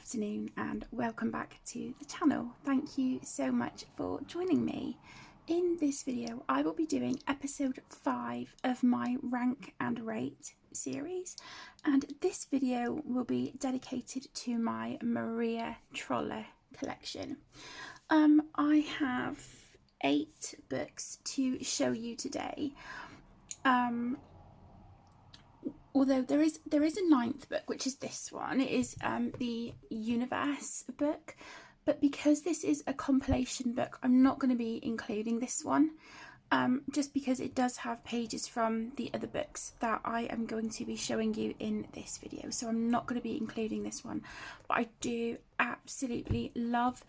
afternoon and welcome back to the channel. Thank you so much for joining me. In this video I will be doing episode 5 of my rank and rate series, and this video will be dedicated to my Maria Trolle collection. I have 8 books to show you today. Although there is a 9th book, which is this one. It is the Universe book, but because this is a compilation book, I'm not going to be including this one, just because it does have pages from the other books that I am going to be showing you in this video. So I'm not going to be including this one, but I do absolutely love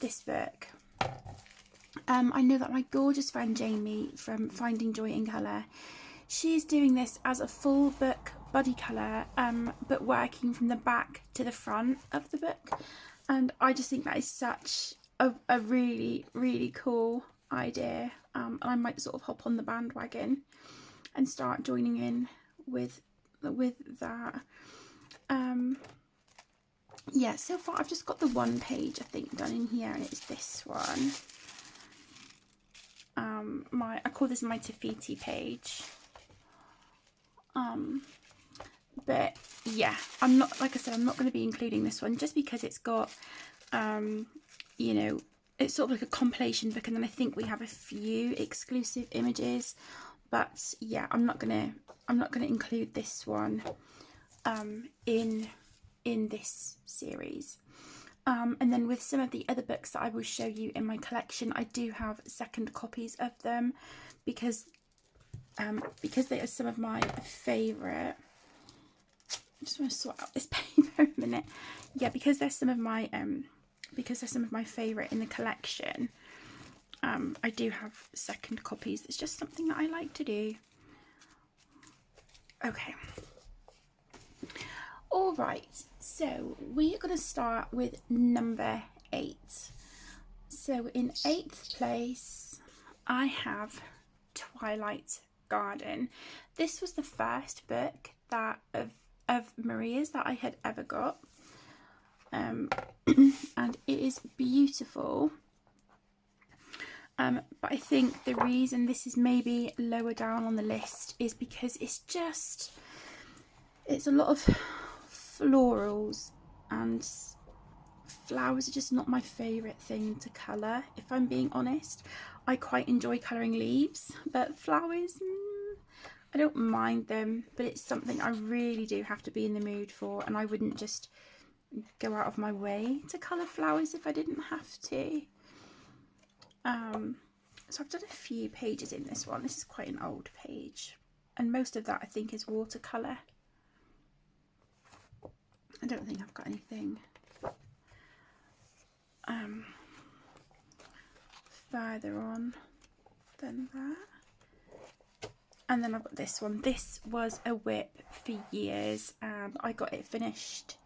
this book. I know that my gorgeous friend Jamie from Finding Joy in Colour, she's doing this as a full book body colour, but working from the back to the front of the book, and I just think that is such a really, really cool idea, and I might sort of hop on the bandwagon and start joining in with that. Yeah, so far I've just got the one page I think done in here, and it's this one. I call this my Tafiti page. But yeah, I'm not, like I said, I'm not going to be including this one just because it's got, you know, it's sort of like a compilation book, and then I think we have a few exclusive images. But yeah, I'm not gonna include this one in this series. And then with some of the other books that I will show you in my collection, I do have second copies of them because they are some of my favourite. I just want to sort out this paper a minute. Yeah, because they're some of my favourite in the collection. I do have second copies. It's just something that I like to do. Okay. All right. So we are going to start with number 8. So in 8th place, I have Twilight Garden. This was the first book that of Maria's that I had ever got, and it is beautiful, but I think the reason this is maybe lower down on the list is because it's a lot of florals, and flowers are just not my favourite thing to colour, if I'm being honest. I quite enjoy colouring leaves, but flowers, I don't mind them, but it's something I really do have to be in the mood for, and I wouldn't just go out of my way to colour flowers if I didn't have to. So I've done a few pages in this one. This is quite an old page, and most of that I think is watercolour. I don't think I've got anything further on than that. And then I've got this one. This was a whip for years, and I got it finished,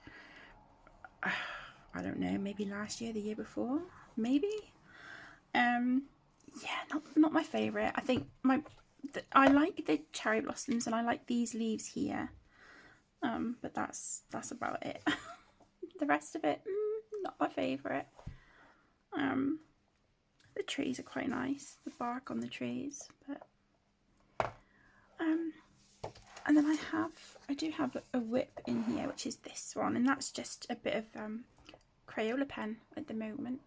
I don't know, maybe last year, the year before, maybe. Yeah, not my favourite. I think I like the cherry blossoms, and I like these leaves here, but that's about it. The rest of it, not my favourite. The trees are quite nice, the bark on the trees, but and then I do have a whip in here, which is this one, and that's just a bit of Crayola pen at the moment.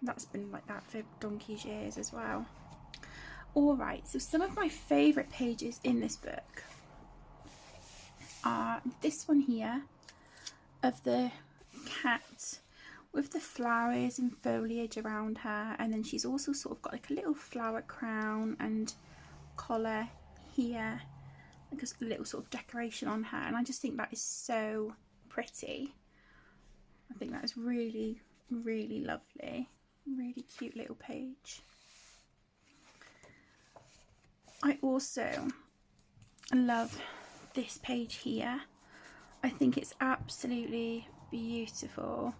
That's been like that for donkey's years as well. Alright, so some of my favourite pages in this book are this one here of the cat with the flowers and foliage around her, and then she's also sort of got like a little flower crown and collar here, like a little sort of decoration on her, and I just think that is so pretty. I think that is really, really lovely. Really cute little page. I also love this page here. I think it's absolutely beautiful.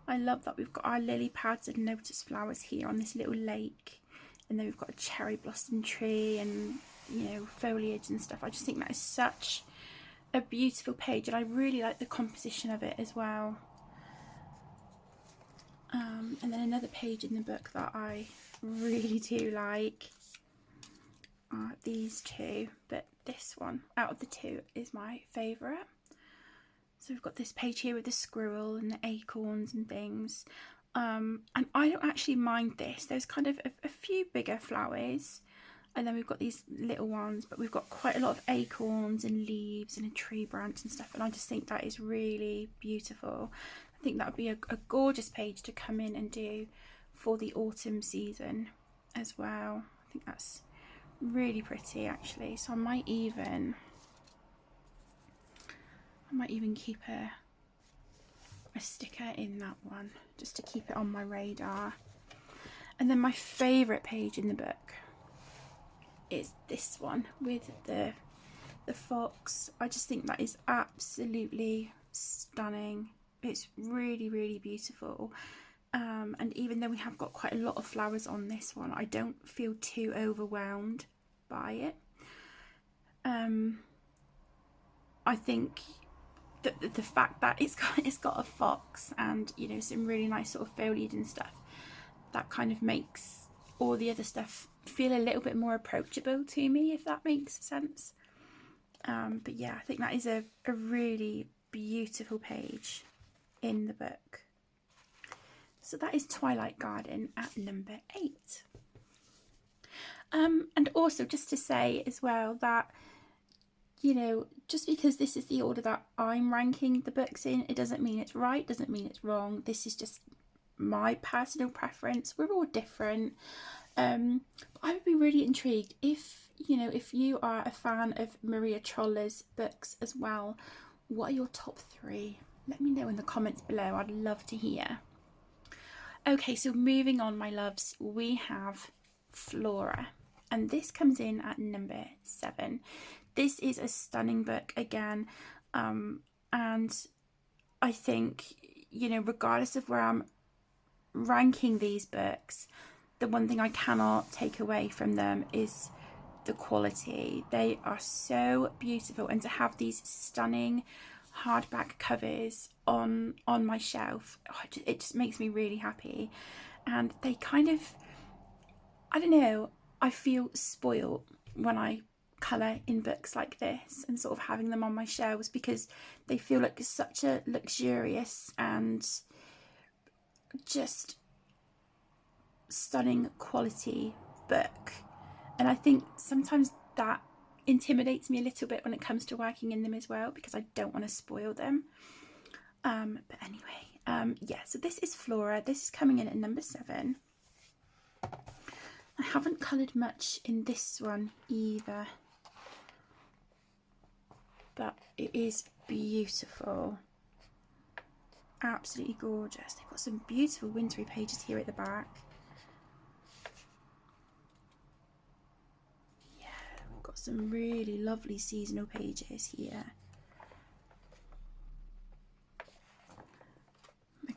I love that we've got our lily pads and lotus flowers here on this little lake, and then we've got a cherry blossom tree and, you know, foliage and stuff. I just think that is such a beautiful page, and I really like the composition of it as well. And then another page in the book that I really do like are these two, but this one out of the two is my favourite. So we've got this page here with the squirrel and the acorns and things. And I don't actually mind this. There's kind of a few bigger flowers, and then we've got these little ones, but we've got quite a lot of acorns and leaves and a tree branch and stuff, and I just think that is really beautiful. I think that would be a gorgeous page to come in and do for the autumn season as well. I think that's really pretty actually. So I might even keep a sticker in that one just to keep it on my radar. And then my favourite page in the book is this one with the fox. I just think that is absolutely stunning. It's really, really beautiful. And even though we have got quite a lot of flowers on this one, I don't feel too overwhelmed by it. I think that the fact that it's got a fox and, you know, some really nice sort of foliage and stuff, that kind of makes all the other stuff feel a little bit more approachable to me, if that makes sense. But yeah, I think that is a really beautiful page in the book. So that is Twilight Garden at number 8. And also just to say as well that, you know, just because this is the order that I'm ranking the books in, it doesn't mean it's right, doesn't mean it's wrong. This is just my personal preference. We're all different. I would be really intrigued if, you know, if you are a fan of Maria Trolle's books as well, what are your top 3? Let me know in the comments below. I'd love to hear. Okay, so moving on, my loves, we have Flora, and this comes in at number 7. This is a stunning book again, and I think, you know, regardless of where I'm ranking these books, the one thing I cannot take away from them is the quality. They are so beautiful, and to have these stunning hardback covers on my shelf, it just makes me really happy. And they kind of, I don't know, I feel spoiled when I colour in books like this and sort of having them on my shelves, because they feel like such a luxurious and just stunning quality book. And I think sometimes that intimidates me a little bit when it comes to working in them as well, because I don't want to spoil them. But anyway, yeah, so this is Flora. This is coming in at number 7. I haven't coloured much in this one either, but it is beautiful. Absolutely gorgeous. They've got some beautiful wintry pages here at the back. Yeah, we've got some really lovely seasonal pages here.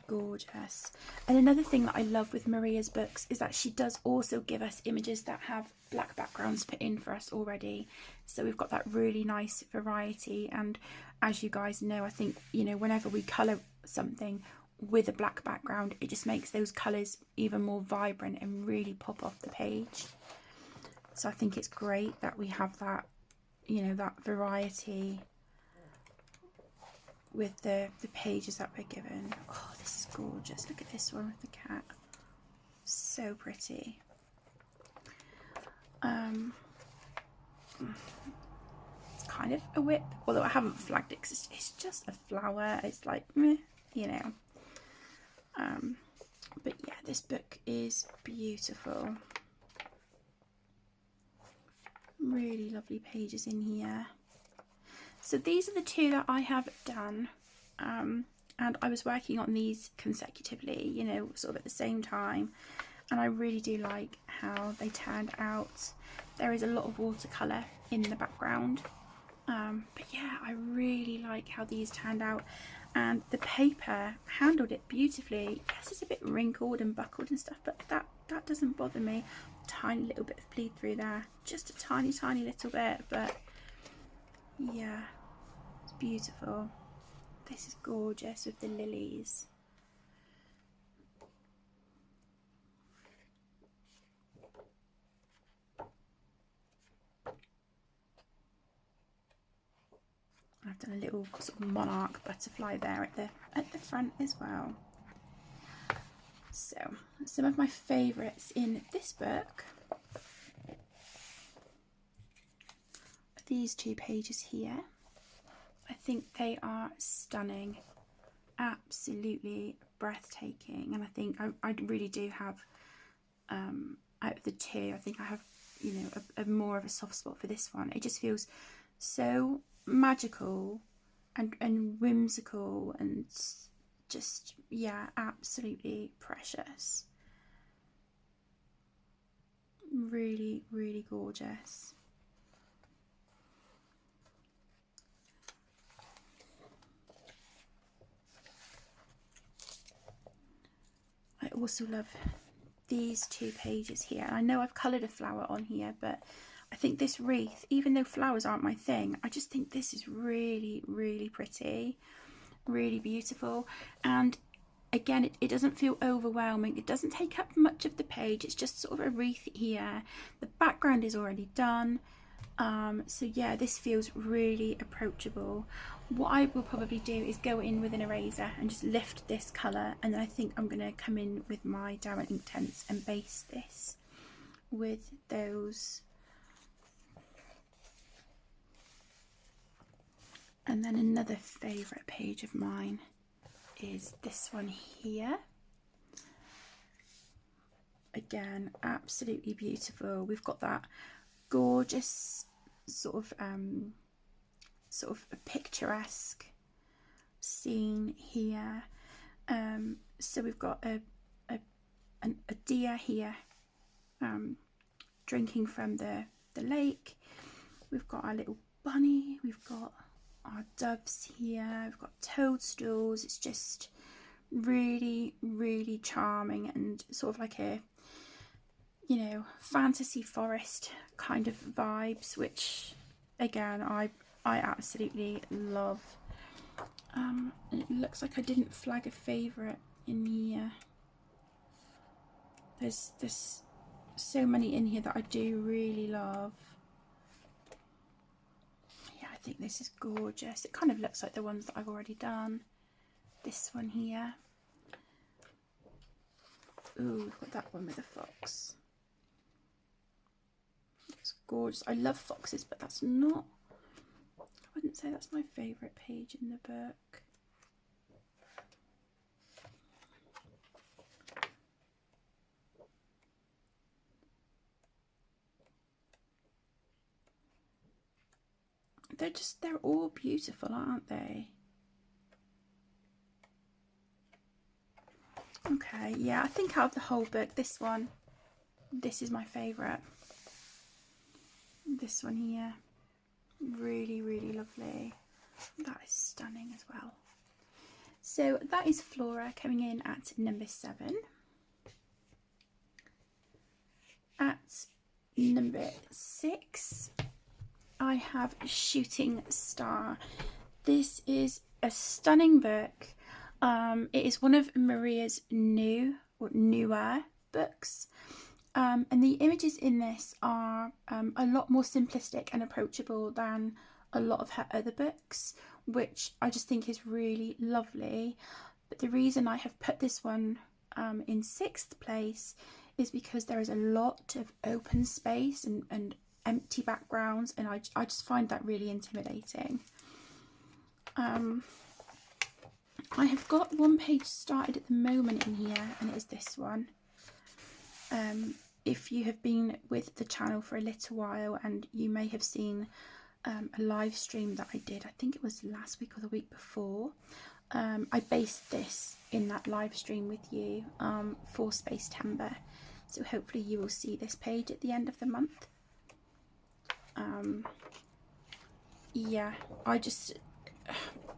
Gorgeous. And another thing that I love with Maria's books is that she does also give us images that have black backgrounds put in for us already, so we've got that really nice variety. And as you guys know, I think, you know, whenever we colour something with a black background, it just makes those colours even more vibrant and really pop off the page. So I think it's great that we have that, you know, that variety with the pages that we're given. Oh, this is gorgeous. Look at this one with the cat. So pretty. It's kind of a whip, although I haven't flagged it because it's just a flower. It's like, meh, you know. But yeah, this book is beautiful. Really lovely pages in here. So these are the 2 that I have done, and I was working on these consecutively, you know, sort of at the same time, and I really do like how they turned out. There is a lot of watercolour in the background, but yeah, I really like how these turned out, and the paper handled it beautifully. Yes, it's a bit wrinkled and buckled and stuff, but that doesn't bother me. A tiny little bit of bleed through there, just a tiny little bit, but yeah, it's beautiful. This is gorgeous with the lilies. I've done a little sort of monarch butterfly there at the front as well. So some of my favourites in this book are these two pages here. I think they are stunning, absolutely breathtaking, and I think I really do have, out of the two, I think I have, you know, a more of a soft spot for this one. It just feels so magical and whimsical and just, yeah, absolutely precious. Really, really gorgeous. I also love these two pages here. I know I've coloured a flower on here, but I think this wreath, even though flowers aren't my thing, I just think this is really, really pretty, really beautiful. And again, it doesn't feel overwhelming. It doesn't take up much of the page. It's just sort of a wreath here. The background is already done. So yeah, this feels really approachable. What I will probably do is go in with an eraser and just lift this colour, and then I think I'm going to come in with my Derwent Inktense and base this with those. And then another favourite page of mine is this one here. Again, absolutely beautiful. We've got that gorgeous sort of a picturesque scene here. So we've got a deer here drinking from the lake. We've got our little bunny. We've got our doves here. We've got toadstools. It's just really, really charming and sort of like a, you know, fantasy forest kind of vibes, which again I absolutely love. And it looks like I didn't flag a favourite in here. There's so many in here that I do really love. Yeah, I think this is gorgeous. It kind of looks like the ones that I've already done. This one here. Ooh, we've got that one with a fox. It's gorgeous. I love foxes, but that's not, I wouldn't say that's my favourite page in the book. They're all beautiful, aren't they? Okay, yeah, I think out of the whole book, this is my favourite. This one here, really, really lovely. That is stunning as well. So that is Flora coming in at number 7. At number 6, I have Shooting Star. This is a stunning book. It is one of Maria's newer books. And the images in this are a lot more simplistic and approachable than a lot of her other books, which I just think is really lovely. But the reason I have put this one in 6th place is because there is a lot of open space and empty backgrounds, and I just find that really intimidating. I have got one page started at the moment in here, and it is this one. If you have been with the channel for a little while, and you may have seen a live stream that I did, I think it was last week or the week before, I based this in that live stream with you for Space Timber, so hopefully you will see this page at the end of the month. Yeah,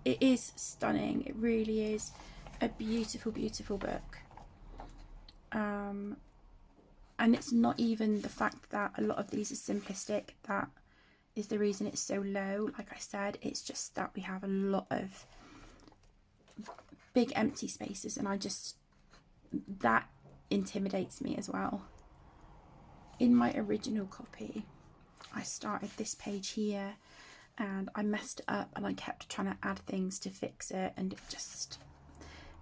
it is stunning. It really is a beautiful, beautiful book. And it's not even the fact that a lot of these are simplistic that is the reason it's so low. Like I said, it's just that we have a lot of big empty spaces, and that intimidates me as well. In my original copy, I started this page here, and I messed it up and I kept trying to add things to fix it, and it's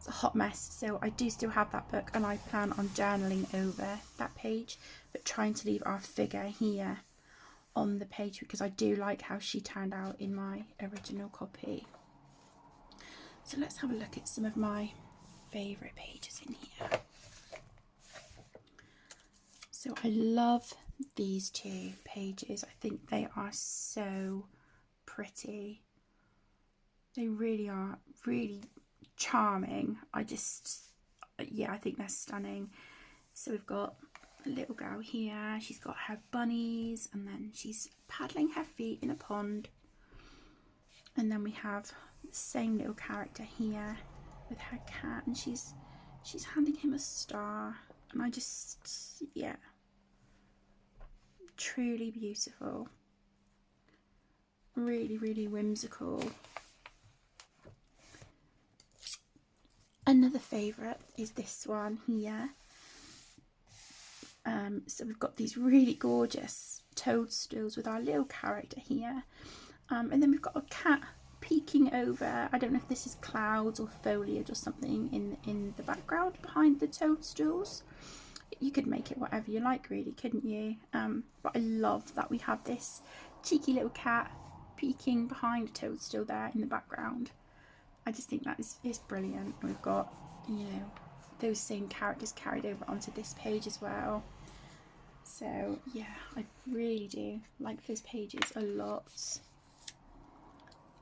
a hot mess. So I do still have that book, and I plan on journaling over that page, but trying to leave our figure here on the page because I do like how she turned out in my original copy. So let's have a look at some of my favourite pages in here. So I love these two pages. I think they are so pretty. They really are, really charming. I think they're stunning. So we've got a little girl here. She's got her bunnies, and then she's paddling her feet in a pond. And then we have the same little character here with her cat, and she's handing him a star. And I just, yeah, truly beautiful. Really, really whimsical. Another favourite is this one here. So we've got these really gorgeous toadstools with our little character here. And then we've got a cat peeking over. I don't know if this is clouds or foliage or something in the background behind the toadstools. You could make it whatever you like, really, couldn't you? But I love that we have this cheeky little cat peeking behind a toadstool there in the background. I just think that is brilliant. We've got, you know, those same characters carried over onto this page as well. So yeah, I really do like those pages a lot.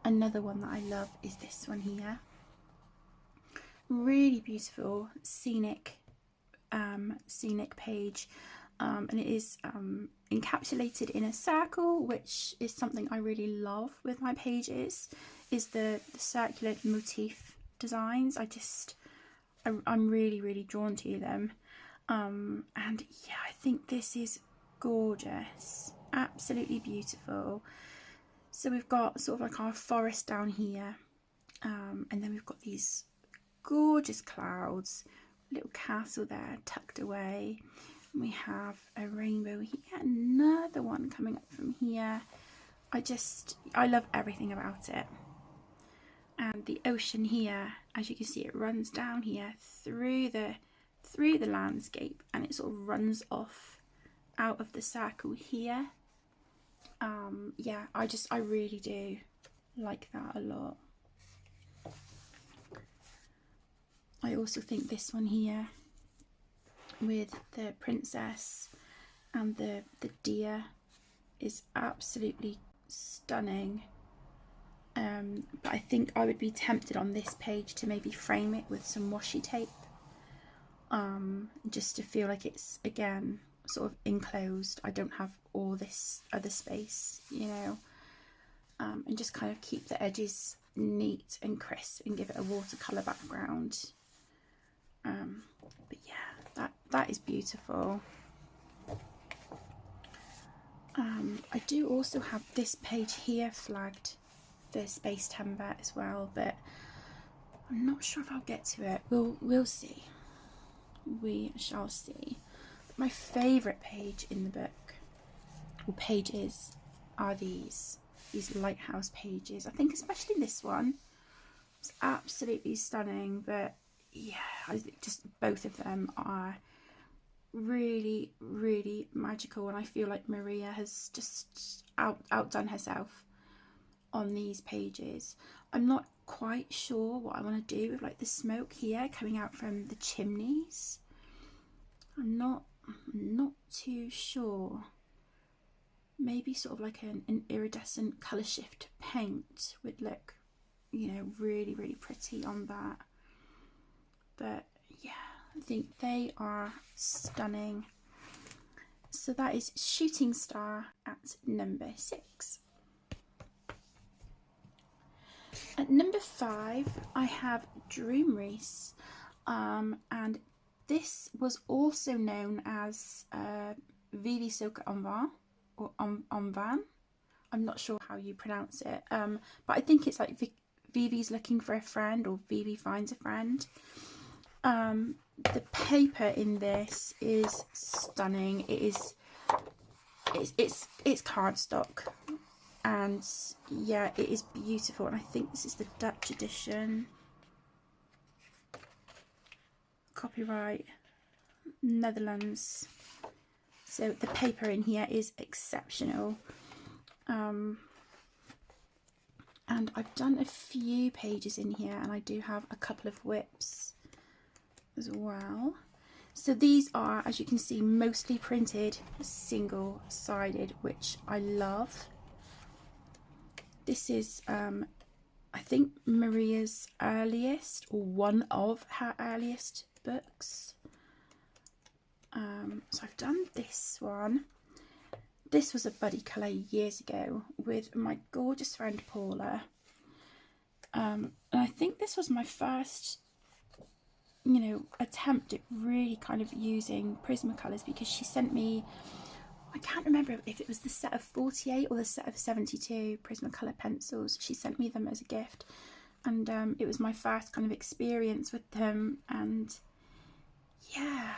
Another one that I love is this one here. Really beautiful scenic page, and it is encapsulated in a circle, which is something I really love with my pages, is the circular motif designs. I'm really, really drawn to them. And yeah, I think this is gorgeous, absolutely beautiful. So we've got sort of like our forest down here, and then we've got these gorgeous clouds, little castle there tucked away. We have a rainbow here, another one coming up from here. I love everything about it. And the ocean here, as you can see, it runs down here through the landscape, and it sort of runs off out of the circle here. Yeah, I really do like that a lot. I also think this one here with the princess and the deer is absolutely stunning. But I think I would be tempted on this page to maybe frame it with some washi tape, just to feel like it's, again, sort of enclosed. I don't have all this other space, you know, and just kind of keep the edges neat and crisp and give it a watercolour background. But yeah, that is beautiful. I do also have this page here flagged for Space Timber as well, but I'm not sure if I'll get to it. We'll see. We shall see. But my favourite page in the book, or pages, are these lighthouse pages. I think especially this one. It's absolutely stunning, but yeah, I think just both of them are really, really magical, and I feel like Maria has just outdone herself on these pages. I'm not quite sure what I want to do with like the smoke here coming out from the chimneys. I'm not too sure. Maybe sort of like an iridescent colour shift paint would look, you know, really, really pretty on that. But yeah, I think they are stunning. So that is Shooting Star at number 6. At number 5, I have Dreamreese, and this was also known as Vivi Soka Envan, or Envan. I'm not sure how you pronounce it, but I think it's like Vivi's looking for a friend, or Vivi finds a friend. The paper in this is stunning. It's cardstock. And yeah, it is beautiful, and I think this is the Dutch edition. Copyright Netherlands. So the paper in here is exceptional. And I've done a few pages in here, and I do have a couple of whips as well. So these are, as you can see, mostly printed single-sided, which I love. This is I think Maria's earliest, or one of her earliest books. So I've done this one. This was a buddy colour years ago with my gorgeous friend Paula. And I think this was my first, you know, attempt at really kind of using Prismacolors, because she sent me, I can't remember if it was the set of 48 or the set of 72 Prismacolor pencils. She sent me them as a gift, and it was my first kind of experience with them. And yeah,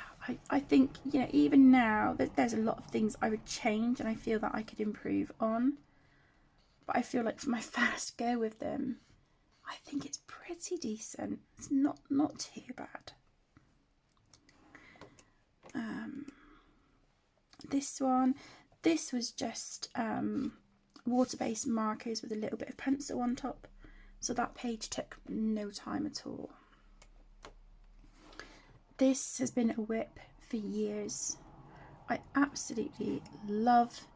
I think, you know, even now there's a lot of things I would change and I feel that I could improve on, but I feel like for my first go with them, I think it's pretty decent. It's not too bad. This was just water-based markers with a little bit of pencil on top, so that page took no time at all. This has been a whip for years. I absolutely love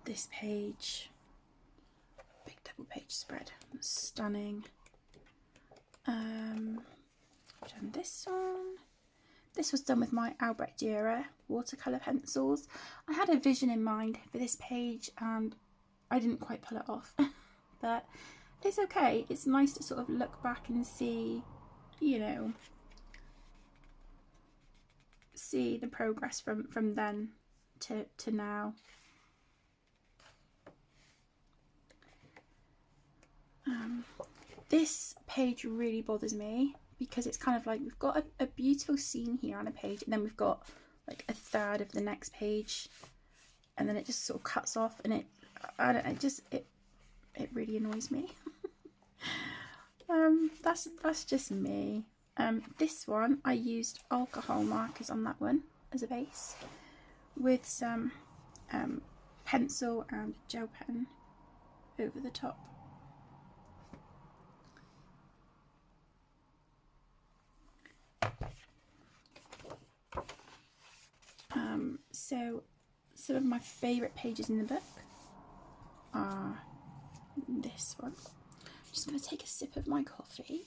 this page. Big double page spread, stunning. I've done this one. This was done with my Albrecht Dürer watercolour pencils. I had a vision in mind for this page and I didn't quite pull it off, but it's okay. It's nice to sort of look back and see, you know, see the progress from then to now. This page really bothers me because it's kind of like we've got a beautiful scene here on a page, and then we've got like a third of the next page, and then it just sort of cuts off, and it really annoys me. That's just me. This one, I used alcohol markers on that one as a base with some pencil and gel pen over the top. So some of my favourite pages in the book are this one. I'm just going to take a sip of my coffee.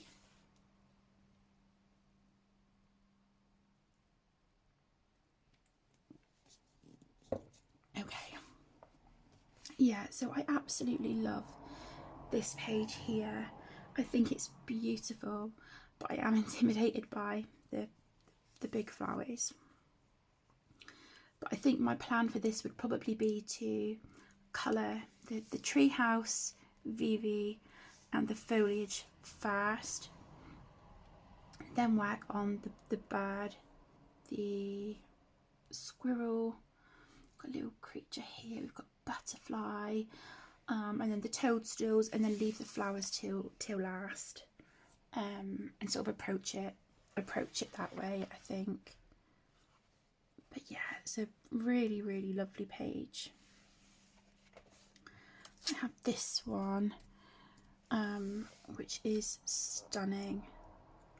Okay. Yeah, so I absolutely love this page here. I think it's beautiful, but I am intimidated by the big flowers. But I think my plan for this would probably be to colour the tree house, Vivi, and the foliage first, then work on the bird, the squirrel, got a little creature here, we've got butterfly, and then the toadstools, and then leave the flowers till last, and sort of approach it that way, I think. But yeah, it's a really, really lovely page. I have this one, which is stunning,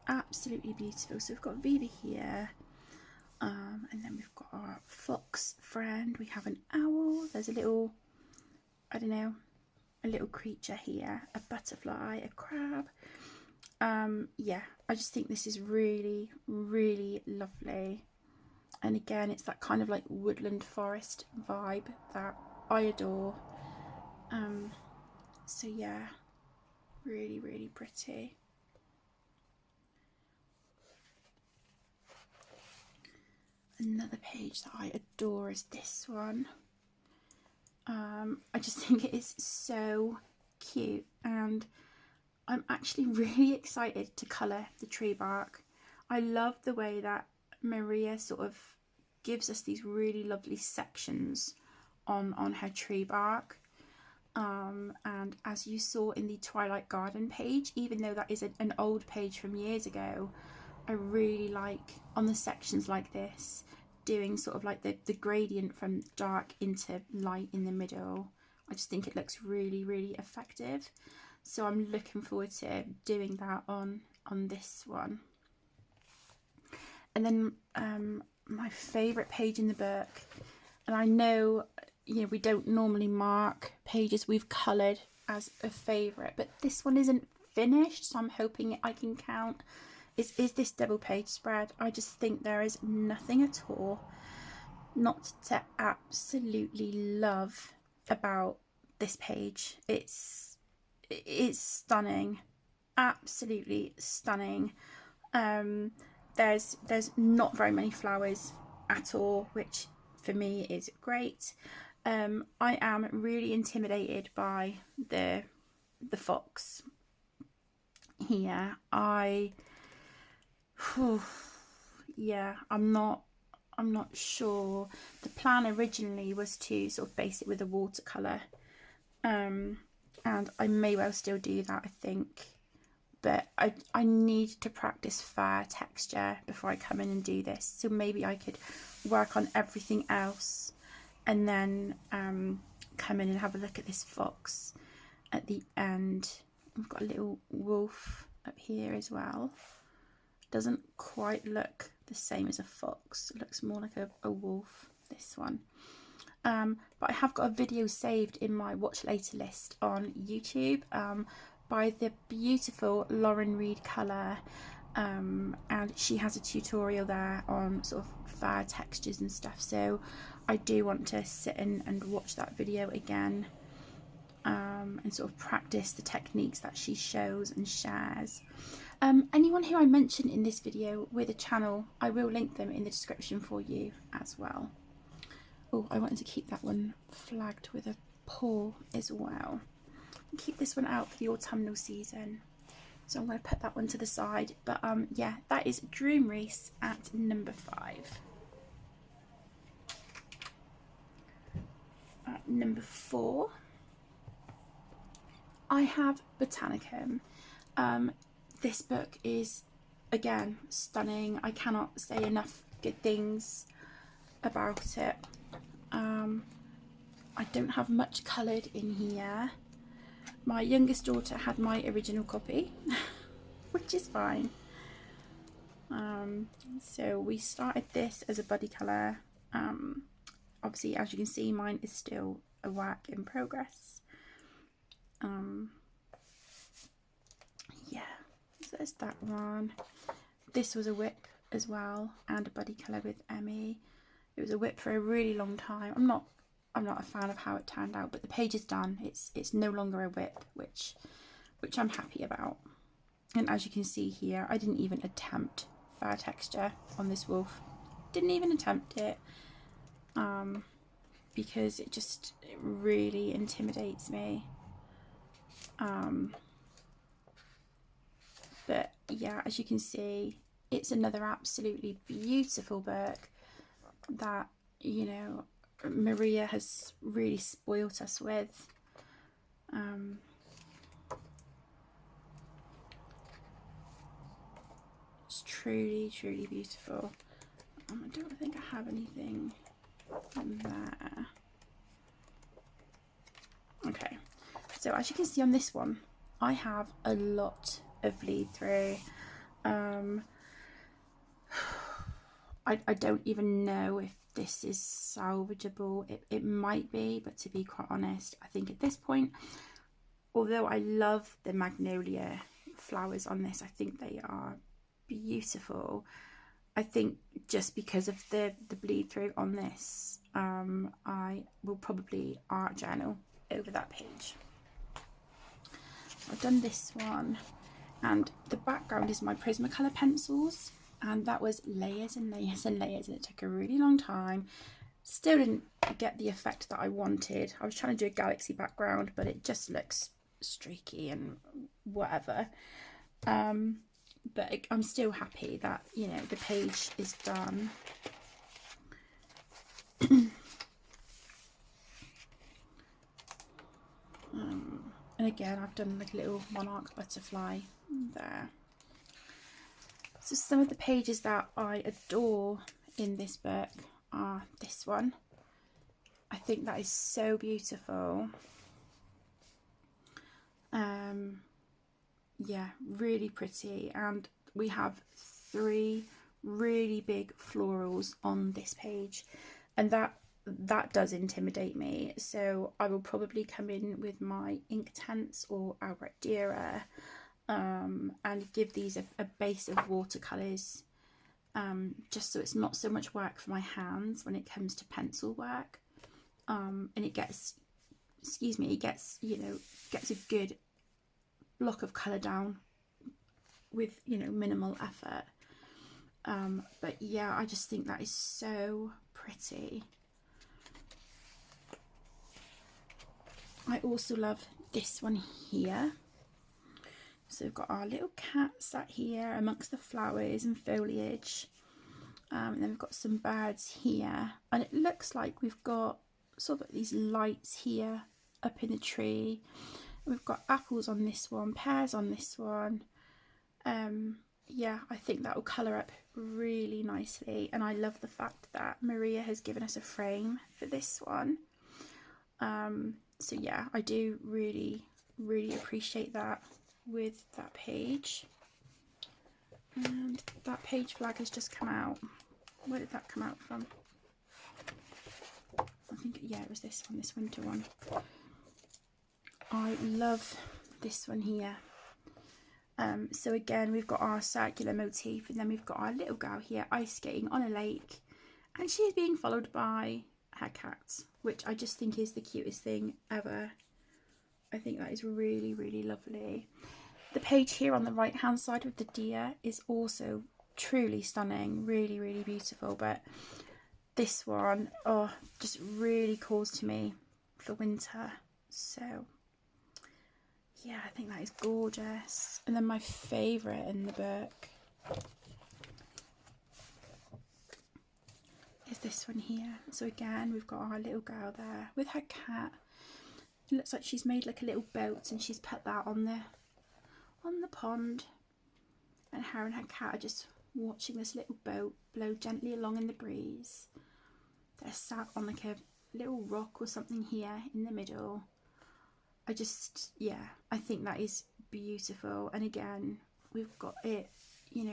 absolutely beautiful. So we've got Viva here, and then we've got our fox friend. We have an owl. There's a little, I don't know, a little creature here, a butterfly, a crab. Yeah, I just think this is really, really lovely. And again, it's that kind of like woodland forest vibe that I adore. So yeah, really, really pretty. Another page that I adore is this one. I just think it is so cute, and I'm actually really excited to colour the tree bark. I love the way that Maria sort of gives us these really lovely sections on her tree bark. And as you saw in the Twilight Garden page, even though that is an old page from years ago, I really like on the sections like this doing sort of like the gradient from dark into light in the middle. I just think it looks really, really effective. So I'm looking forward to doing that on this one. And then my favourite page in the book, and I know, you know, we don't normally mark pages we've coloured as a favourite, but this one isn't finished, so I'm hoping I can count, is this double page spread. I just think there is nothing at all not to absolutely love about this page. It's stunning, absolutely stunning. There's not very many flowers at all, which for me is great. I am really intimidated by the fox here. Yeah, I'm not sure. The plan originally was to sort of base it with a watercolour, and I may well still do that, I think, but I need to practice fair texture before I come in and do this, so maybe I could work on everything else and then come in and have a look at this fox at the end. We've got a little wolf up here as well. Doesn't quite look the same as a fox, it looks more like a wolf, this one. But I have got a video saved in my watch later list on YouTube by the beautiful Lauren Reed Colour, and she has a tutorial there on sort of fair textures and stuff, so I do want to sit and watch that video again, and sort of practice the techniques that she shows and shares. Anyone who I mention in this video with a channel, I will link them in the description for you as well. Oh, I wanted to keep that one flagged with a paw as well. Keep this one out for the autumnal season, so I'm going to put that one to the side. But yeah, that is Dream Reese at number 5. At number 4, I have Botanicum. This book is, again, stunning. I cannot say enough good things about it. I don't have much coloured in here. My youngest daughter had my original copy, which is fine. So we started this as a buddy colour. Obviously, as you can see, mine is still a work in progress. Yeah, so there's that one. This was a whip as well, and a buddy colour with Emmy. It was a whip for a really long time. I'm not a fan of how it turned out, but the page is done. It's no longer a whip, which I'm happy about. And as you can see here, I didn't even attempt fair texture on this wolf. Didn't even attempt it, because it really intimidates me. But yeah, as you can see, it's another absolutely beautiful book that, you know, Maria has really spoilt us with. It's truly, truly beautiful. I don't think I have anything there. Okay, so as you can see on this one, I have a lot of bleed through. I don't even know if this is salvageable. It might be, but to be quite honest, I think at this point, although I love the magnolia flowers on this, I think they are beautiful. I think just because of the bleed through on this, I will probably art journal over that page. I've done this one, and the background is my Prismacolor pencils, and that was layers and layers and layers, and it took a really long time. Still didn't get the effect that I wanted. I was trying to do a galaxy background, but it just looks streaky and whatever. But I'm still happy that, you know, the page is done. again, I've done like a little monarch butterfly there. So some of the pages that I adore in this book are this one. I think that is so beautiful. Yeah, really pretty. And we have 3 really big florals on this page, and that does intimidate me. So I will probably come in with my Inktense or outright Dira, and give these a base of watercolours, just so it's not so much work for my hands when it comes to pencil work, and it gets, it gets, gets a good block of colour down with, minimal effort. But yeah, I just think that is so pretty. I also love this one here. So we've got our little cat sat here amongst the flowers and foliage, and then we've got some birds here, and it looks like we've got sort of these lights here up in the tree. We've got apples on this one, pears on this one. Yeah, I think that will colour up really nicely, and I love the fact that Maria has given us a frame for this one. So yeah, I do really appreciate that with that page. And that page flag has just come out. Where did that come out from? I think, yeah, it was this one, this winter one. I love this one here. So again, we've got our circular motif, and then we've got our little girl here ice skating on a lake, and she is being followed by her cat, which I just think is the cutest thing ever. I think that is really lovely. The page here on the right hand side with the deer is also truly stunning, really beautiful, but this one, oh, just really calls to me for winter. So yeah, I think that is gorgeous. And then my favourite in the book is this one here. So again, we've got our little girl there with her cat. It looks like she's made like a little boat, and she's put that on the pond, and her and her cat are just watching this little boat blow gently along in the breeze. They're sat on like a little rock or something here in the middle. I think that is beautiful. And again, we've got it,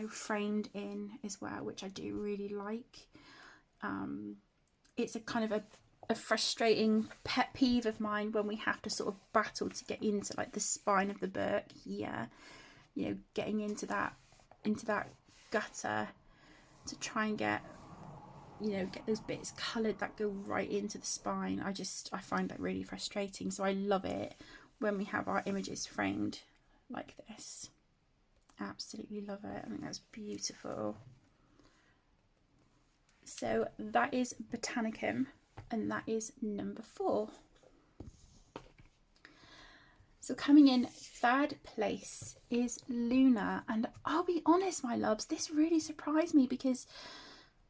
framed in as well, which I do really like. It's a kind of a frustrating pet peeve of mine when we have to sort of battle to get into like the spine of the book here, getting into that gutter to try and get those bits coloured that go right into the spine. I find that really frustrating. So I love it when we have our images framed like this. Absolutely love it. I think that's beautiful. So that is Botanicum, and that is number 4. So coming in 3rd place is Luna, and I'll be honest, my loves, this really surprised me, because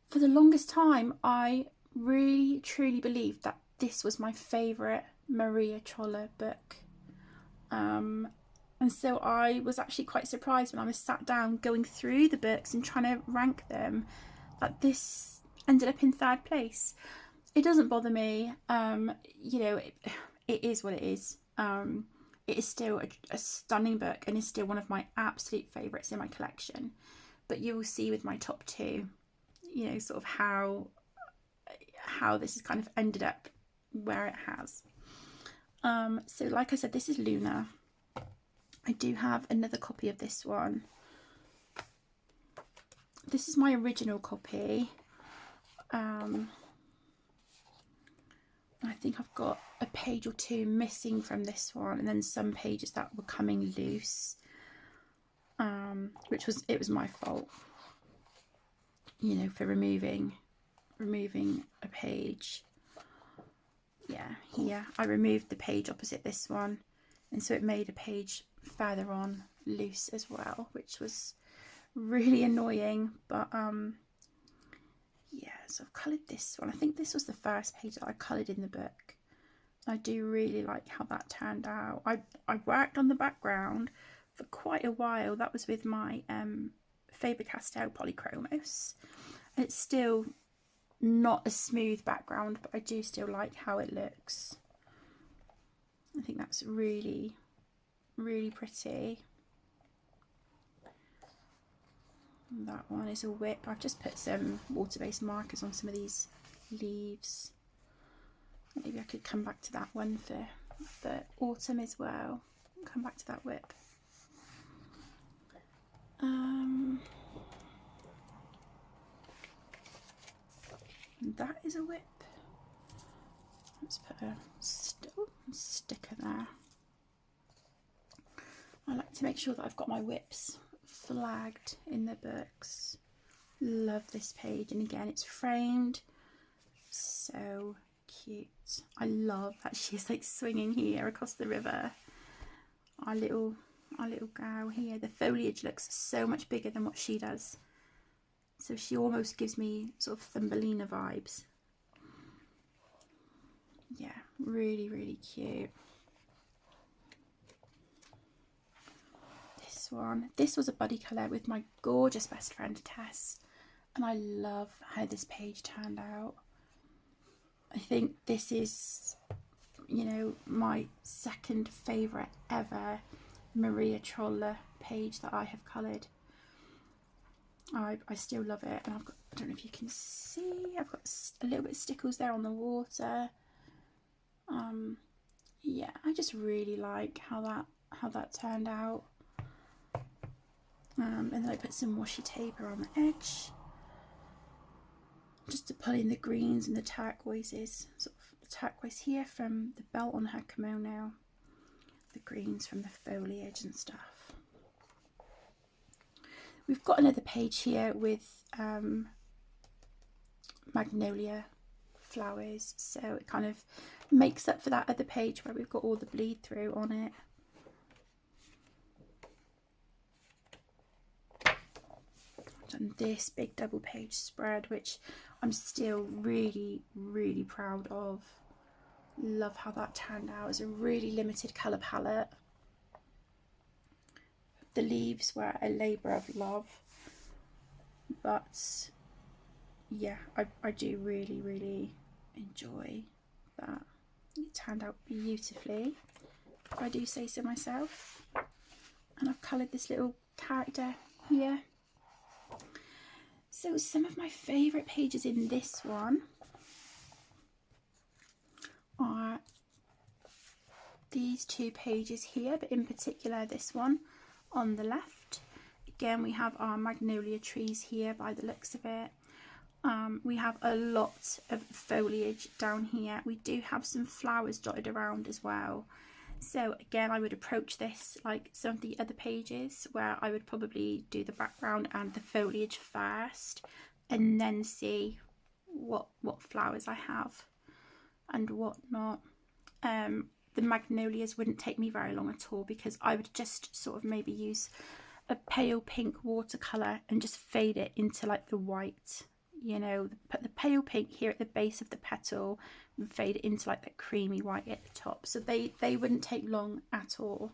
for the longest time I really truly believed that this was my favourite Maria Trolle book. And so I was actually quite surprised when I was sat down going through the books and trying to rank them, that this ended up in 3rd place. It doesn't bother me. It is what it is. It is still a stunning book, and is still one of my absolute favourites in my collection. But you will see with my top 2, sort of how this has kind of ended up where it has. So like I said, this is Luna. I do have another copy of this one. This is my original copy. I think I've got a page or 2 missing from this one, and then some pages that were coming loose, which was my fault, for removing a page. Yeah, here I removed the page opposite this one, and so it made a page further on loose as well, which was really annoying. But yeah, so I've coloured this one. I think this was the first page that I coloured in the book. I do really like how that turned out. I worked on the background for quite a while. That was with my Faber-Castell Polychromos. It's still not a smooth background, but I do still like how it looks. I think that's really, really pretty. That one is a whip. I've just put some water-based markers on some of these leaves. Maybe I could come back to that one for autumn as well. Come back to that whip. That is a whip. Let's put a sticker there. I like to make sure that I've got my whips flagged in the books. Love this page, and again it's framed. So cute. I love that she's like swinging here across the river. Our little gal here. The foliage looks so much bigger than what she does. So she almost gives me sort of Thumbelina vibes. Yeah, really, really cute. This one. This was a buddy colour with my gorgeous best friend Tess. And I love how this page turned out. I think this is, you know, my second favourite ever Maria Trolle page that I have coloured. I still love it, and I've got, I don't know if you can see, I've got a little bit of stickles there on the water. Yeah, I just really like how that turned out. And then I put some washi tape around the edge, just to pull in the greens and the turquoises. Sort of the turquoise here from the belt on her kimono, the greens from the foliage and stuff. We've got another page here with magnolia flowers, so it kind of makes up for that other page where we've got all the bleed through on it. I've done this big double page spread, which I'm still really, really proud of. Love how that turned out. It's a really limited colour palette. The leaves were a labour of love, but yeah, I do really, really enjoy that. It turned out beautifully, if I do say so myself. And I've coloured this little character here. So some of my favourite pages in this one are these two pages here, but in particular this one on the left. Again, we have our magnolia trees here by the looks of it. We have a lot of foliage down here. We do have some flowers dotted around as well. So again, I would approach this like some of the other pages, where I would probably do the background and the foliage first, and then see what flowers I have and what not. The magnolias wouldn't take me very long at all, because I would just sort of maybe use a pale pink watercolour and just fade it into like the white, you know, put the pale pink here at the base of the petal and fade it into like that creamy white at the top. So they wouldn't take long at all.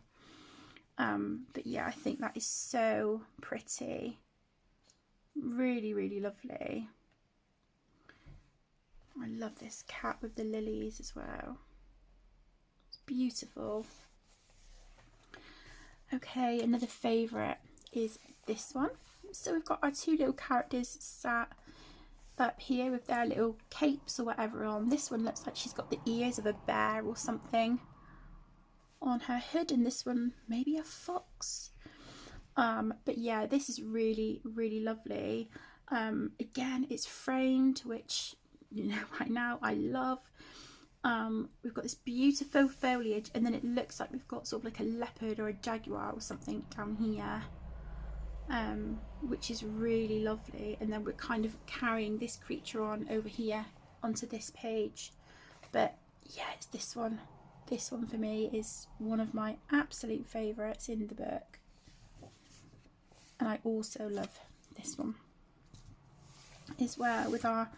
But yeah, I think that is so pretty. Really, really lovely. I love this cat with the lilies as well. It's beautiful. Okay, another favourite is this one. So we've got our two little characters sat up here with their little capes or whatever on. This one looks like she's got the ears of a bear or something on her hood, and this one maybe a fox. But yeah, this is really, really lovely. Again, it's framed, which, you know, right now I love. We've got this beautiful foliage, and then it looks like we've got sort of like a leopard or a jaguar or something down here, which is really lovely. And then we're kind of carrying this creature on over here onto this page. But yeah, it's this one. This one for me is one of my absolute favourites in the book. And I also love this one as well, with our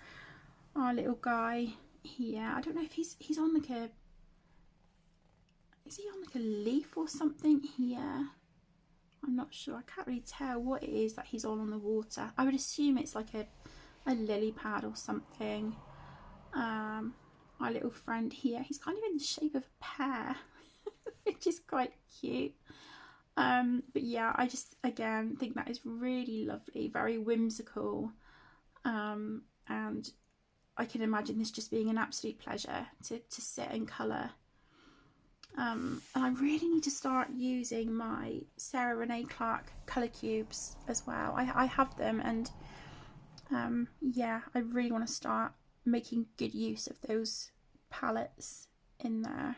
little guy here. I don't know if he's on like a is he on like a leaf or something here? I'm not sure. I can't really tell what it is that he's on the water. I would assume it's like a lily pad or something. My little friend here, he's kind of in the shape of a pear, which is quite cute. But yeah, I just again think that is really lovely, very whimsical, and I can imagine this just being an absolute pleasure to sit and colour. And I really need to start using my Sarah Renee Clark colour cubes as well. I have them, and yeah, I really want to start making good use of those palettes in there.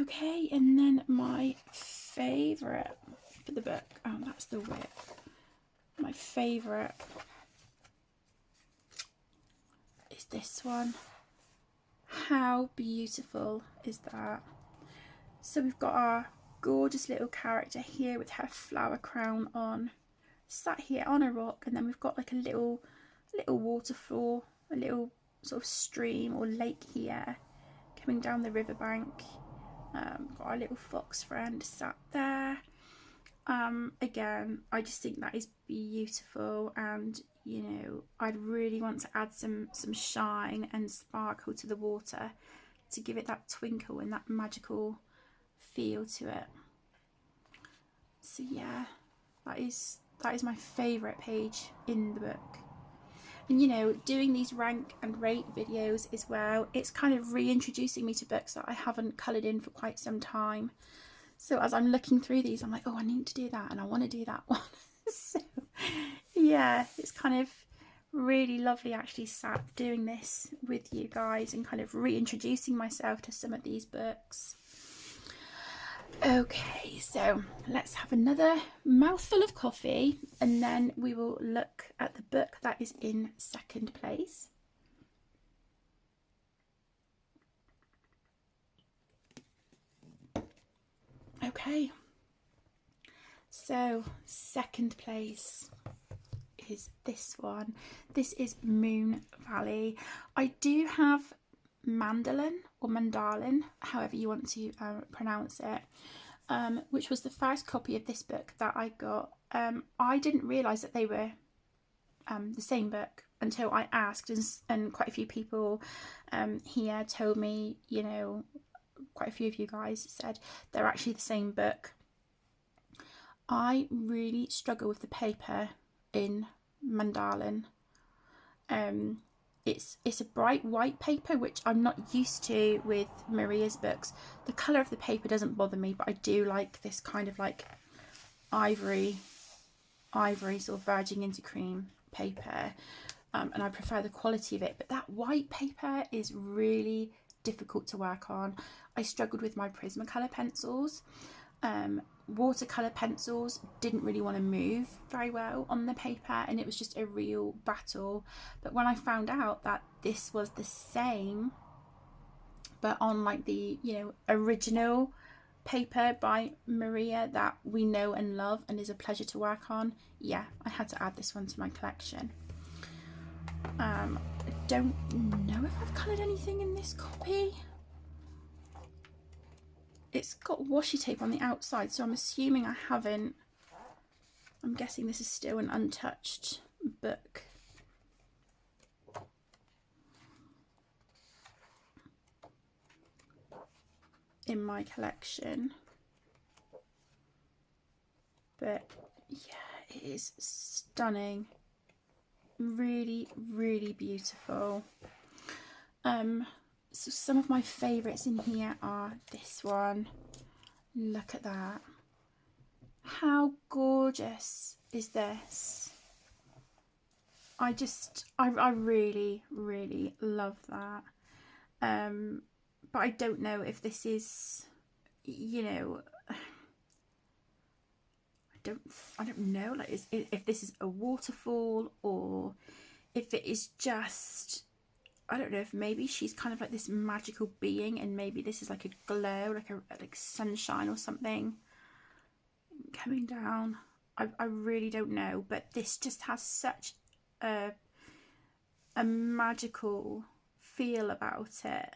Okay, and then my favourite for the book, oh, that's the whip. My favourite is this one. How beautiful is that? So we've got our gorgeous little character here with her flower crown on, sat here on a rock, and then we've got like a little waterfall, a little sort of stream or lake here coming down the riverbank. Got our little fox friend sat there. Again, I just think that is beautiful, and you know, I'd really want to add some shine and sparkle to the water to give it that twinkle and that magical feel to it. So yeah, that is my favourite page in the book. And you know, doing these rank and rate videos as well, it's kind of reintroducing me to books that I haven't coloured in for quite some time. So as I'm looking through these, I'm like, oh, I need to do that and I want to do that one. So yeah, it's kind of really lovely actually sat doing this with you guys and kind of reintroducing myself to some of these books. Okay, so let's have another mouthful of coffee and then we will look at the book that is in second place. Okay, so second place is this one. This is Moon Valley. I do have Mandolin or Mandalin, however you want to pronounce it, which was the first copy of this book that I got. I didn't realise that they were the same book until I asked, and quite a few people here told me, you know, quite a few of you guys said they're actually the same book. I really struggle with the paper in Mandalin. It's a bright white paper, which I'm not used to with Maria's books. The colour of the paper doesn't bother me, but I do like this kind of like ivory sort of verging into cream paper, and I prefer the quality of it. But that white paper is really difficult to work on. I struggled with my Prismacolor pencils. Watercolour pencils didn't really want to move very well on the paper, and it was just a real battle. But when I found out that this was the same but on like the, you know, original paper by Maria that we know and love and is a pleasure to work on, yeah, I had to add this one to my collection. I don't know if I've coloured anything in this copy. It's got washi tape on the outside, so I'm assuming I haven't. I'm guessing this is still an untouched book. In my collection. But yeah, it is stunning. Really, really beautiful. So some of my favourites in here are this one. Look at that. How gorgeous is this? I really, really love that. But I don't know if this is, you know, I don't know, like if this is a waterfall or if it is just, I don't know, if maybe she's kind of like this magical being and maybe this is like a glow, like sunshine or something coming down. I really don't know, but this just has such a magical feel about it.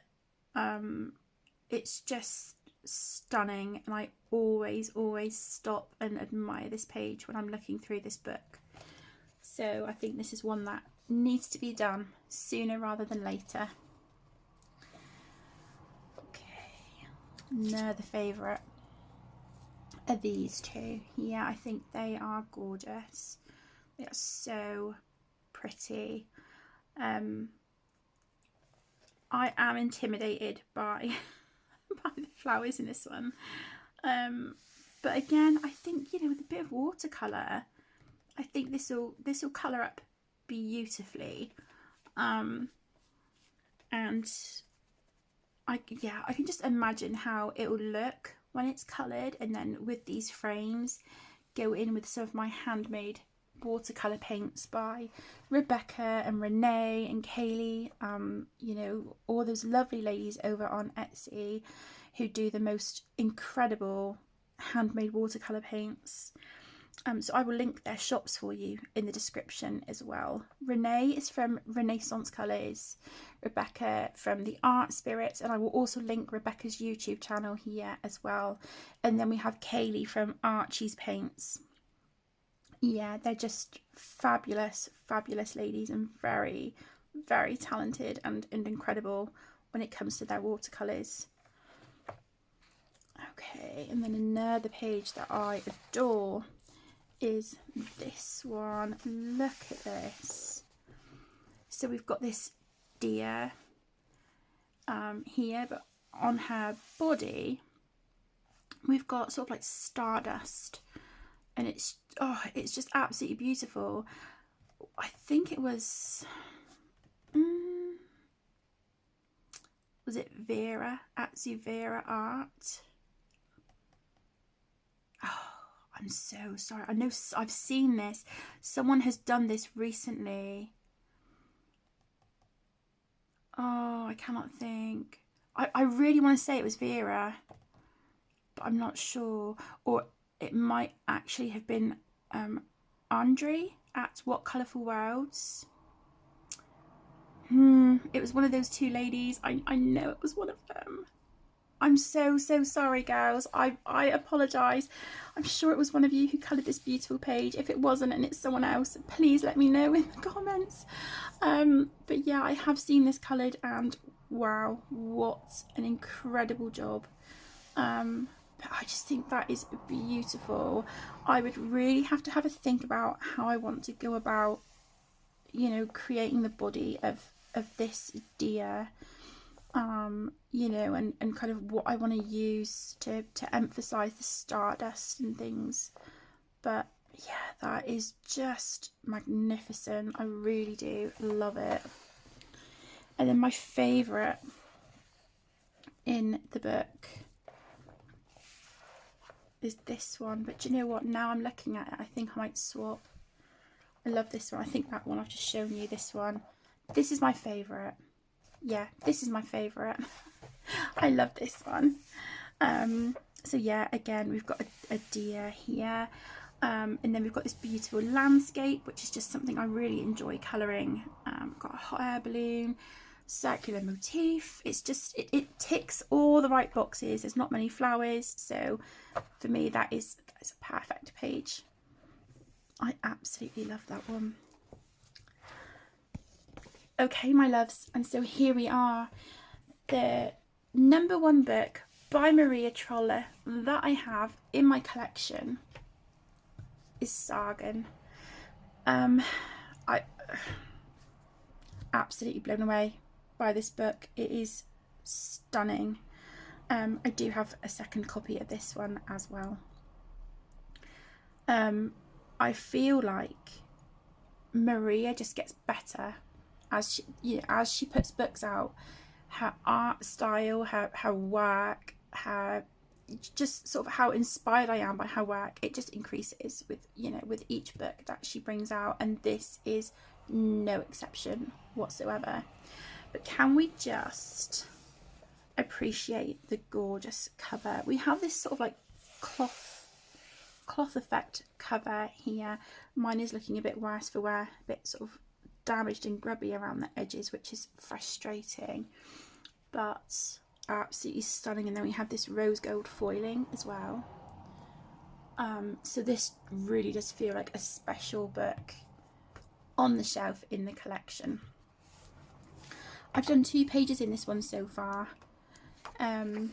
It's just stunning, and I always stop and admire this page when I'm looking through this book. So I think this is one that needs to be done sooner rather than later. Okay, another favourite are these two. Yeah, I think they are gorgeous. They are so pretty. I am intimidated by by the flowers in this one, but again, I think, you know, with a bit of watercolour, I think this will colour up beautifully, and I can just imagine how it will look when it's coloured, and then with these frames go in with some of my handmade watercolour paints by Rebecca and Renee and Kaylee, you know, all those lovely ladies over on Etsy who do the most incredible handmade watercolour paints. So I will link their shops for you in the description as well. Renee is from Renaissance Colours, Rebecca from the Art Spirits, and I will also link Rebecca's YouTube channel here as well. And then we have Kaylee from Archie's Paints. Yeah, they're just fabulous ladies, and very talented and incredible when it comes to their watercolours. Okay, and then another page that I adore is this one. Look at this. So we've got this deer here, but on her body we've got sort of like stardust, and it's just absolutely beautiful. I think it was it Vera at Zuvera Art? Oh, I'm so sorry. I know I've seen this. Someone has done this recently. Oh, I cannot think. I really want to say it was Vera, but I'm not sure. Or it might actually have been Andre at What Colourful Worlds. It was one of those two ladies. I know it was one of them. I'm so sorry, girls. I apologise. I'm sure it was one of you who coloured this beautiful page. If it wasn't and it's someone else, please let me know in the comments. But yeah, I have seen this coloured, and wow, what an incredible job. But I just think that is beautiful. I would really have to have a think about how I want to go about, you know, creating the body of this deer. You know, and kind of what I want to use to emphasize the stardust and things. But yeah, that is just magnificent. I really do love it. And then my favourite in the book is this one, but do you know what, now I'm looking at it, I think I might swap. I love this one. I think that one I've just shown you, this one, this is my favourite. Yeah, this is my favourite. I love this one. So yeah, again, we've got a deer here, and then we've got this beautiful landscape, which is just something I really enjoy colouring. Got a hot air balloon, circular motif. It's just, it ticks all the right boxes. There's not many flowers, so for me that is a perfect page. I absolutely love that one. Okay, my loves, and so here we are. The #1 book by Maria Trolle that I have in my collection is Sägen. I absolutely blown away by this book. It is stunning. I do have a second copy of this one as well. I feel like Maria just gets better as she puts books out. Her art style, her work, her just sort of how inspired I am by her work, it just increases with, you know, with each book that she brings out, and this is no exception whatsoever. But can we just appreciate the gorgeous cover? We have this sort of like cloth effect cover here. Mine is looking a bit worse for wear, a bit sort of damaged and grubby around the edges, which is frustrating, but absolutely stunning. And then we have this rose gold foiling as well. So this really does feel like a special book on the shelf in the collection. I've done 2 pages in this one so far, and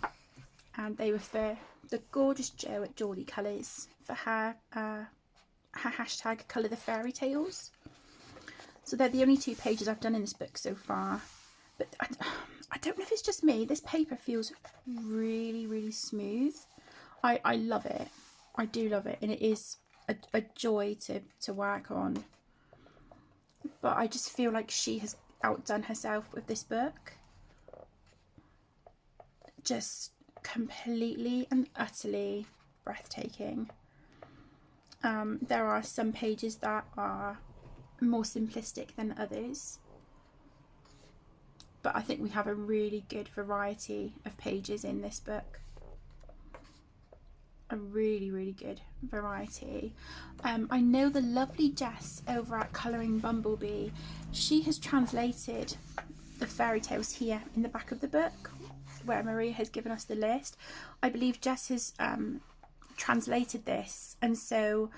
they were for the gorgeous Jo at Geordie Colours for her hashtag Colour the Fairy Tales. So they're the only 2 pages I've done in this book so far. But I don't know if it's just me, this paper feels really, really smooth. I love it. I do love it, and it is a joy to work on. But I just feel like she has outdone herself with this book. Just completely and utterly breathtaking. There are some pages that are more simplistic than others, but I think we have a really good variety of pages in this book. A really, really good variety. I know the lovely Jess over at Colouring Bumblebee, she has translated the fairy tales here in the back of the book where Maria has given us the list. I believe Jess has translated this, and so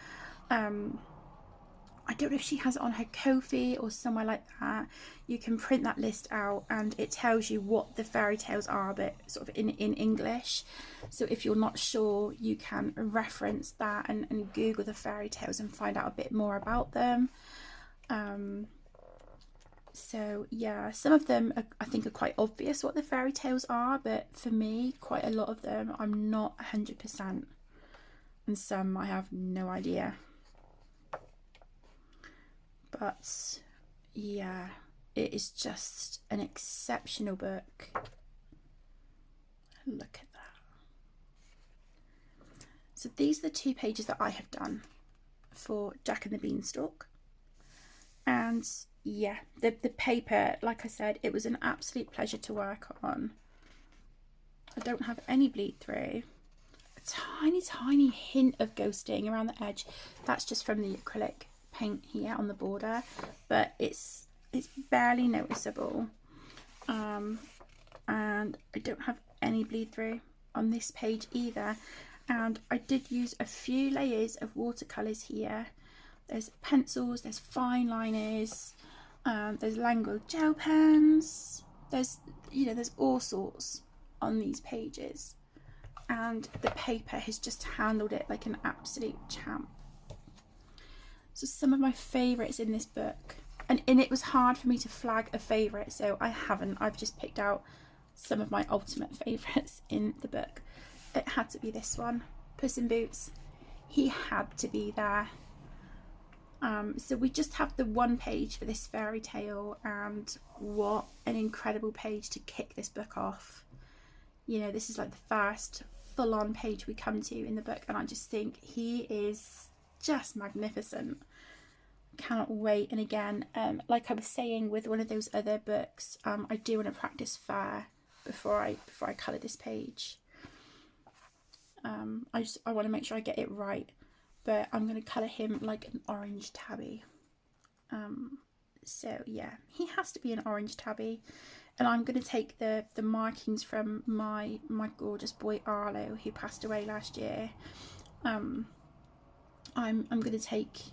I don't know if she has it on her Ko-fi or somewhere like that. You can print that list out and it tells you what the fairy tales are, but sort of in English. So if you're not sure, you can reference that and Google the fairy tales and find out a bit more about them. So yeah, some of them I think are quite obvious what the fairy tales are, but for me, quite a lot of them I'm not 100%, and some I have no idea. But yeah, it is just an exceptional book. Look at that. So these are the 2 pages that I have done for Jack and the Beanstalk. And yeah, the paper, like I said, it was an absolute pleasure to work on. I don't have any bleed through. A tiny hint of ghosting around the edge. That's just from the acrylic paint here on the border, but it's barely noticeable. And I don't have any bleed through on this page either. And I did use a few layers of watercolours here. There's pencils, there's fine liners, there's Languid gel pens, there's all sorts on these pages, and the paper has just handled it like an absolute champ. So some of my favourites in this book, and it was hard for me to flag a favourite, so I've just picked out some of my ultimate favourites in the book. It had to be this one, Puss in Boots. He had to be there. So we just have the 1 page for this fairy tale, and what an incredible page to kick this book off. You know, this is like the first full-on page we come to in the book, and I just think he is just magnificent. Cannot wait. And again, like I was saying with one of those other books, I do want to practice fair before I colour this page. I want to make sure I get it right, but I'm going to colour him like an orange tabby. So yeah, he has to be an orange tabby, and I'm going to take the markings from my gorgeous boy Arlo, who passed away last year. I'm going to take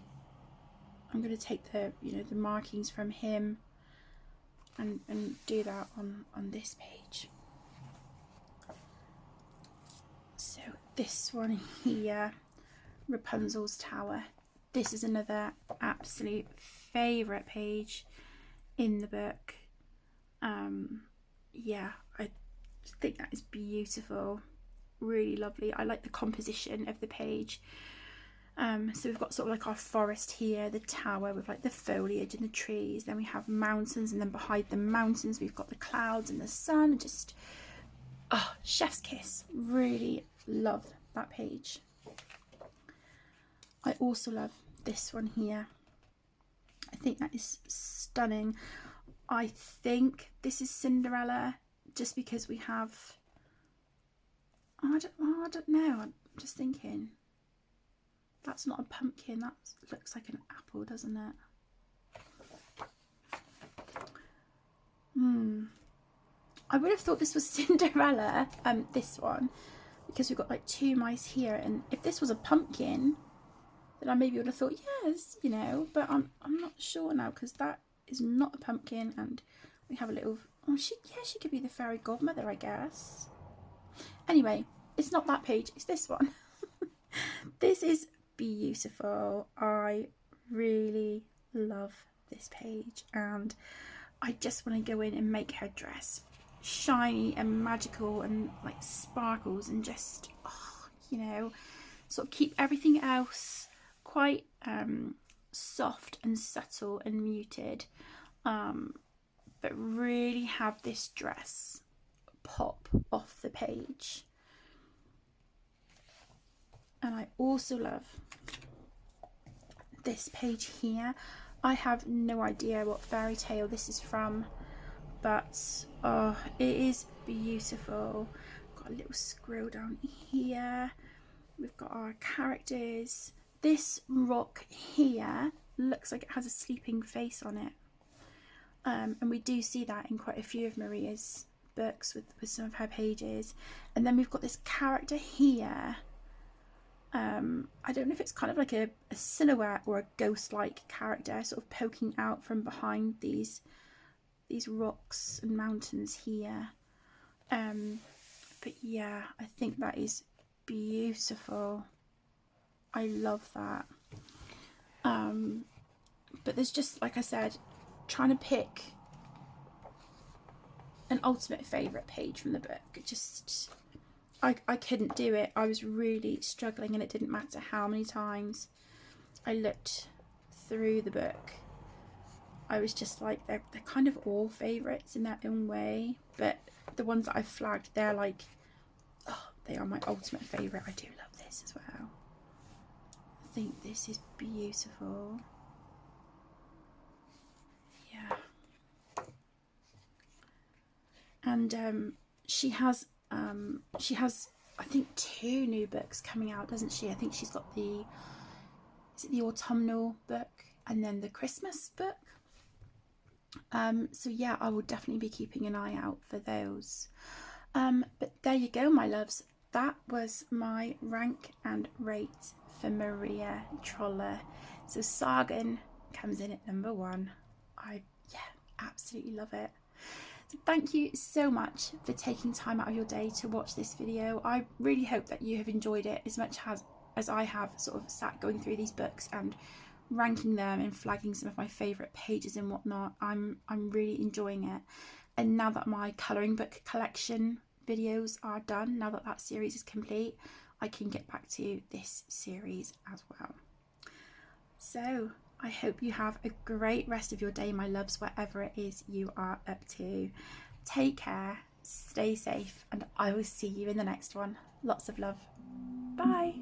the the markings from him and do that on this page. So this one here, Rapunzel's Tower. This is another absolute favourite page in the book. Yeah, I think that is beautiful, really lovely. I like the composition of the page. So we've got sort of like our forest here, the tower with like the foliage and the trees, then we have mountains, and then behind the mountains we've got the clouds and the sun. Just chef's kiss. Really love that page. I also love this one here. I think that is stunning. I think this is Cinderella, just because we have, I don't know, I'm just thinking, that's not a pumpkin, that looks like an apple, doesn't it? I would have thought this was Cinderella, this one, because we've got like 2 mice here, and if this was a pumpkin, then I maybe would have thought yes, you know, but I'm not sure now, because that is not a pumpkin, and we have a little, oh, she could be the fairy godmother, I guess. Anyway, it's not that page, it's this one. This is beautiful. I really love this page, and I just want to go in and make her dress shiny and magical and like sparkles, and just, oh, you know, sort of keep everything else quite soft and subtle and muted, but really have this dress pop off the page. And I also love this page here. I have no idea what fairy tale this is from, but oh, it is beautiful. Got a little scroll down here. We've got our characters. This rock here looks like it has a sleeping face on it, and we do see that in quite a few of Maria's books with some of her pages. And then we've got this character here. I don't know if it's kind of like a silhouette or a ghost-like character sort of poking out from behind these rocks and mountains here. But yeah, I think that is beautiful. I love that. But there's just, like I said, trying to pick an ultimate favourite page from the book. It just, I couldn't do it. I was really struggling, and it didn't matter how many times I looked through the book. I was just like, they're kind of all favourites in their own way, but the ones that I've flagged, they're like, oh, they are my ultimate favourite. I do love this as well. I think this is beautiful. Yeah. And she has I think 2 new books coming out, doesn't she? I think she's got is it the autumnal book and then the Christmas book? So yeah, I will definitely be keeping an eye out for those. But there you go, my loves. That was my rank and rate for Maria Trolle. So Sägen comes in at number 1. I absolutely love it. So thank you so much for taking time out of your day to watch this video. I really hope that you have enjoyed it as much as I have sort of sat going through these books and ranking them and flagging some of my favourite pages and whatnot. I'm really enjoying it. And now that my colouring book collection videos are done, now that series is complete, I can get back to this series as well. So I hope you have a great rest of your day, my loves, wherever it is you are up to. Take care, stay safe, and I will see you in the next one. Lots of love. Bye.